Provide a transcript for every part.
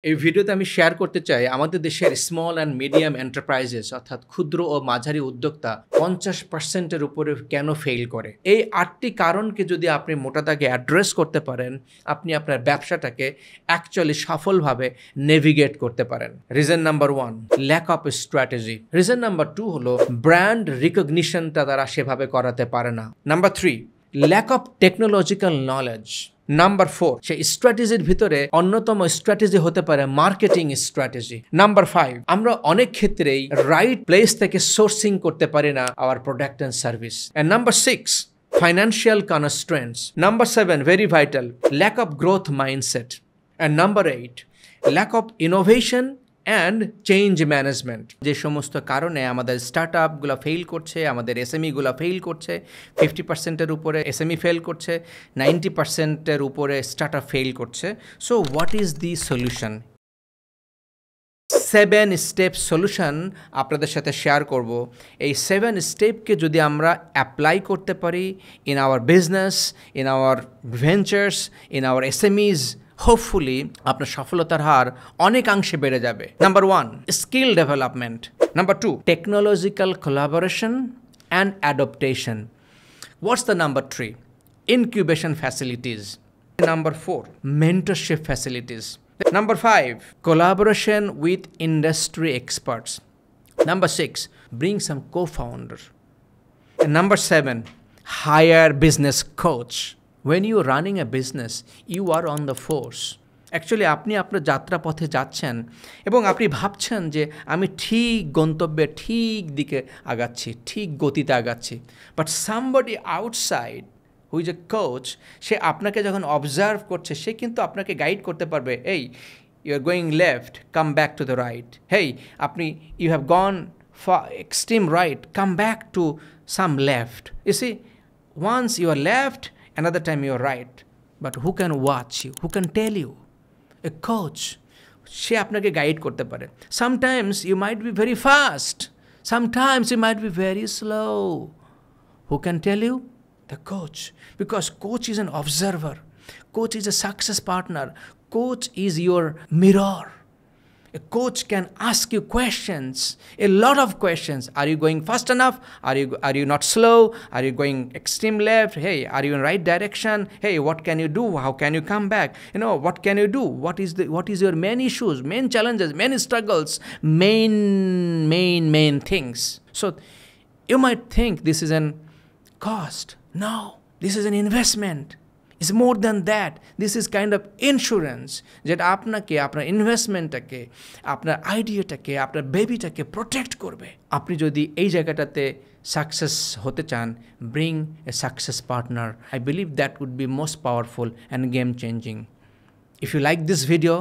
এই ভিডিওতে আমি শেয়ার করতে চাই আমাদের দেশের স্মল অ্যান্ড মিডিয়াম এন্টারপ্রাইজেস অর্থাৎ ক্ষুদ্র ও মাঝারি উদ্যোক্তা ৫০% উপরে কেন ফেইল করে। এই ৮টি কারণকে যদি আপনি মোটা দাগে অ্যাড্রেস করতে পারেন, আপনি আপনার ব্যবসাটাকে অ্যাকচুয়ালি সফলভাবে নেভিগেট করতে পারেন। Reason number 1, lack of strategy. Reason number 2 হলো ব্র্যান্ড রিকগনিশনটা তারা সেভাবে করাতে পারে না। Number 3, lack of technological knowledge. Number 4, সেই স্ট্র্যাটেজির ভিতরে অন্যতম স্ট্র্যাটেজি হতে পারে মার্কেটিং স্ট্র্যাটেজি। নাম্বার 5, আমরা অনেক ক্ষেত্রেই রাইট প্লেস থেকে সোর্সিং করতে পারি না hour product and service. And number 6, financial constraints. Number 7, very vital, lack of growth mindset. And number 8, lack of innovation and change management. যে সমস্ত কারণে আমাদের স্টার্ট আপগুলো ফেইল করছে, আমাদের এসএমইগুলো ফেইল করছে, 50%-এর উপরে এসএমই ফেল করছে, 90%-এর উপরে স্টার্ট আপ ফেইল করছে। So what is the solution? 7 step solution আপনাদের সাথে শেয়ার করব। এই 7 স্টেপকে যদি আমরা অ্যাপ্লাই করতে পারি in our business, in our ventures, in our SMEs, hopefully আপনার সফলতার হার অনেকাংশে বেড়ে যাবে। Number 1, skill development. Number 2, technological collaboration and adaptation. What's the number 3? Incubation facilities. Number 4, mentorship facilities. Number 5, collaboration with industry experts. Number 6, bring some co-founder. And number 7, hire business coach. When you are running a business, you are on the force. Actually আপনি আপনার যাত্রাপথে যাচ্ছেন এবং আপনি ভাবছেন যে আমি ঠিক গন্তব্যে ঠিক দিকে আগাচ্ছি, ঠিক গতিতে আগাচ্ছি। But somebody outside who is a coach, সে আপনাকে যখন অবজার্ভ করছে সে কিন্তু আপনাকে গাইড করতে পারবে। এই you are going left, come back to the right. Hey আপনি you have gone for extreme right, come back to some left. You see, once you are left, another time you are right. But who can watch you? Who can tell you? A coach. সে আপনাকে guide করতে পারে। Sometimes you might be very fast. Sometimes you might be very slow. Who can tell you? The coach. Because coach is an observer. Coach is a success partner. Coach is your mirror. A coach can ask you questions, a lot of questions. Are you going fast enough? Are you not slow? Are you going extreme left? Hey, are you in right direction? Hey, what can you do? How can you come back? You know, what can you do? What is your main issues, main challenges, main struggles, main things? So you might think this is an cost. No, this is an investment. It's more than that. This is kind of insurance যেটা আপনাকে আপনার ইনভেস্টমেন্টটাকে, আপনার আইডিয়াটাকে, আপনার বেবিটাকে protect করবে। আপনি যদি এই জায়গাটাতে সাকসেস হতে চান, bring a success partner. I believe that would be most powerful and game changing. If you like this video,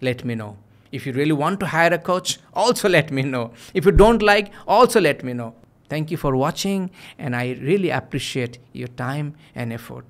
let me know. If you really want to hire a coach, also let me know. If you don't like, also let me know. Thank you for watching, and I really appreciate your time and effort.